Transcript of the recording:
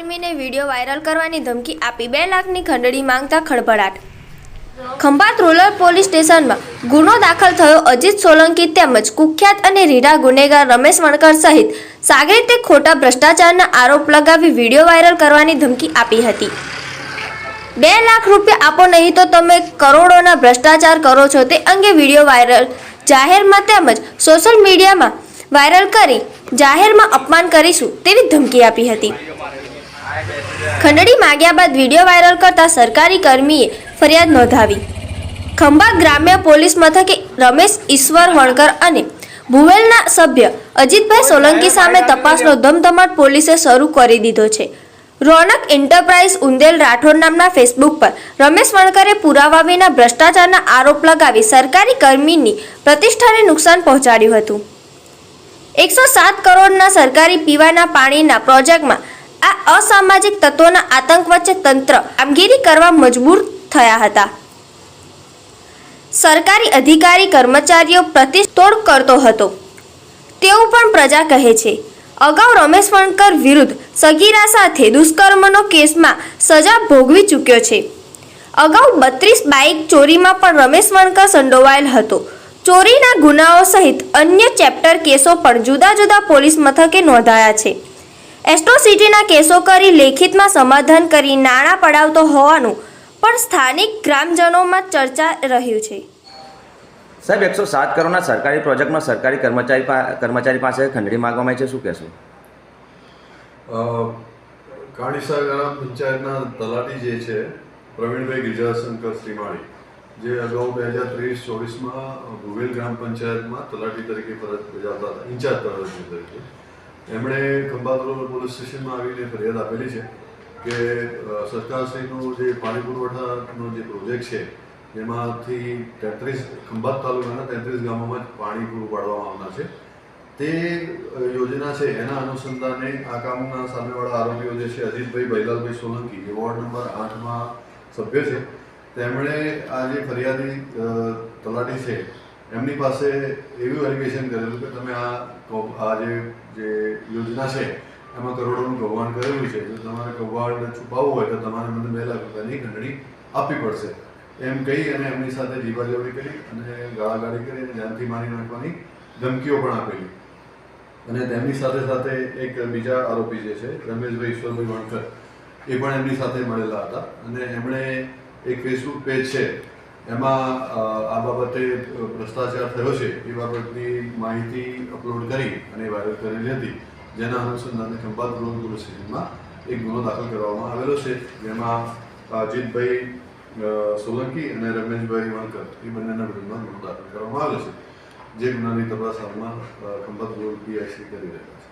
કર્મીને video viral કરવાની ધમકી આપી 2 લાખની ખંડણી માંગતા ખળભળાટ. ખંભાત રૂરલ પોલીસ સ્ટેશનમાં ગુનો દાખલ થયો. અજીત સોલંકી તેમજ કુખ્યાત અને રીઢા ગુનેગાર રમેશ વણકર સહિત સાગરીતે ખોટા ભ્રષ્ટાચારના આરોપ લગાવી વિડીયો વાયરલ કરવાની ધમકી આપી હતી. 2 લાખ રૂપિયા આપો નહીં તો તમે કરોડોના ભ્રષ્ટાચાર કરો છો તે અંગે વિડીયો વાયરલ જાહેરમાં તેમજ સોશિયલ મીડિયામાં વાયરલ કરી જાહેરમાં અપમાન કરીશું તેવી ધમકી આપી હતી. ખંડણી માંગ્યા બાદ વિડીયો વાયરલ કરતા સરકારી કર્મીએ ફરિયાદ નોંધાવી. ખંભાત ગ્રામ્ય પોલીસ મથકે રમેશ ઈશ્વર વણકર અને ભુવેલના સભ્ય અજીતભાઈ સોલંકી સામે તપાસનો ધમધમાટ પોલીસે શરૂ કરી દીધો છે. રોનક એન્ટરપ્રાઇઝ ઉંદેલ રાઠોડ નામના ફેસબુક પર રમેશ વણકરે પુરાવા વિના ભ્રષ્ટાચારના આરોપ લગાવી સરકારી કર્મીની પ્રતિષ્ઠાને નુકસાન પહોંચાડ્યું હતું. 107 કરોડના સરકારી પીવાના પાણીના પ્રોજેક્ટમાં આ અસામાજિક તત્વોના આતંક વચ્ચે તંત્ર કામગીરી કરવા મજબૂર થયા હતા. સરકારી અધિકારી કર્મચારીઓ પ્રતિતોડ કરતો હતો તેવું પણ પ્રજા કહે છે. અગાઉ રમેશ વણકર વિરુદ્ધ સગીરા સાથે દુષ્કર્મનો કેસમાં સજા ભોગવી ચૂક્યો છે. અગાઉ 32 બાઇક ચોરીમાં પણ રમેશ વણકર સંડોવાયેલ હતો. ચોરીના ગુનાઓ સહિત અન્ય ચેપ્ટર કેસો પણ જુદા જુદા પોલીસ મથકે નોંધાયા છે. એટ્રોસિટીના કેસો કરી લેખિતમાં સમાધાન કરી નાણાં પડાવતો હોવાનું પણ સ્થાનિક ગ્રામજનોમાં ચર્ચા રહ્યું છે. સાહેબ 107 કરોડના સરકારી પ્રોજેક્ટમાં સરકારી કર્મચારી પાસે ખંડણી માંગવામાં આવી છે, શું કહેશો? કાણીસા ગ્રામ પંચાયતના તલાટી જે છે પ્રવીણભાઈ ગિરજાશંકર શ્રીમાળી, જે અગાઉ 2023-24માં ભુવેલ ગ્રામ પંચાયતમાં તલાટી તરીકે ફરજ બજાવતા હતા, ઇન્ચાર્જ તલાટી તરીકે, એમણે ખંભાત રૂરલ પોલીસ સ્ટેશનમાં આવીને ફરિયાદ આપેલી છે કે સરકારશ્રીનું જે પાણી પુરવઠાનો જે પ્રોજેક્ટ છે જેમાંથી 33 ખંભાત તાલુકાના 33 ગામોમાં પાણી પૂરું પાડવામાં આવનાર છે. તે યોજના છે એના અનુસંધાને આ કામના સામેવાળા આરોપીઓ જે છે અજીતભાઈ ભૈલાલભાઈ સોલંકી, જે વોર્ડ નંબર 8માં સભ્ય છે, તેમણે આ જે ફરિયાદી તલાટી છે એમની પાસે એવું એલિગેશન કરેલું કે તમે આ જે યોજના છે એમાં કરોડોનું કૌભાંડ કરેલું છે, જો તમારે કૌભાંડ છુપાવવું હોય તો તમારે મને 2 લાખ રૂપિયાની ખંડણી આપવી પડશે એમ કહી અને એમની સાથે જીવાજવરી કરી અને ગાળાગાળી કરી અને જાનથી મારી નાખવાની ધમકીઓ પણ આપેલી. અને તેમની સાથે સાથે એક બીજા આરોપી જે છે રમેશભાઈ ઈશ્વરભાઈ વણકર, એ પણ એમની સાથે મળેલા હતા અને એમણે એક ફેસબુક પેજ છે એમાં આ બાબતે ભ્રષ્ટાચાર થયો છે એ બાબતની માહિતી અપલોડ કરી અને વાયરલ કરેલી હતી, જેના અનુસંધાને ખંભાત રૂરલ પોલીસ સ્ટેશનમાં એક ગુનો દાખલ કરવામાં આવેલો છે, જેમાં અજીતભાઈ સોલંકી અને રમેશભાઈ વણકર એ બંનેના વિરુદ્ધમાં ગુનો દાખલ કરવામાં આવેલો છે, જે ગુનાની તપાસ હાલમાં ખંભાત રૂરલ પીઆઈસી કરી રહ્યા છે.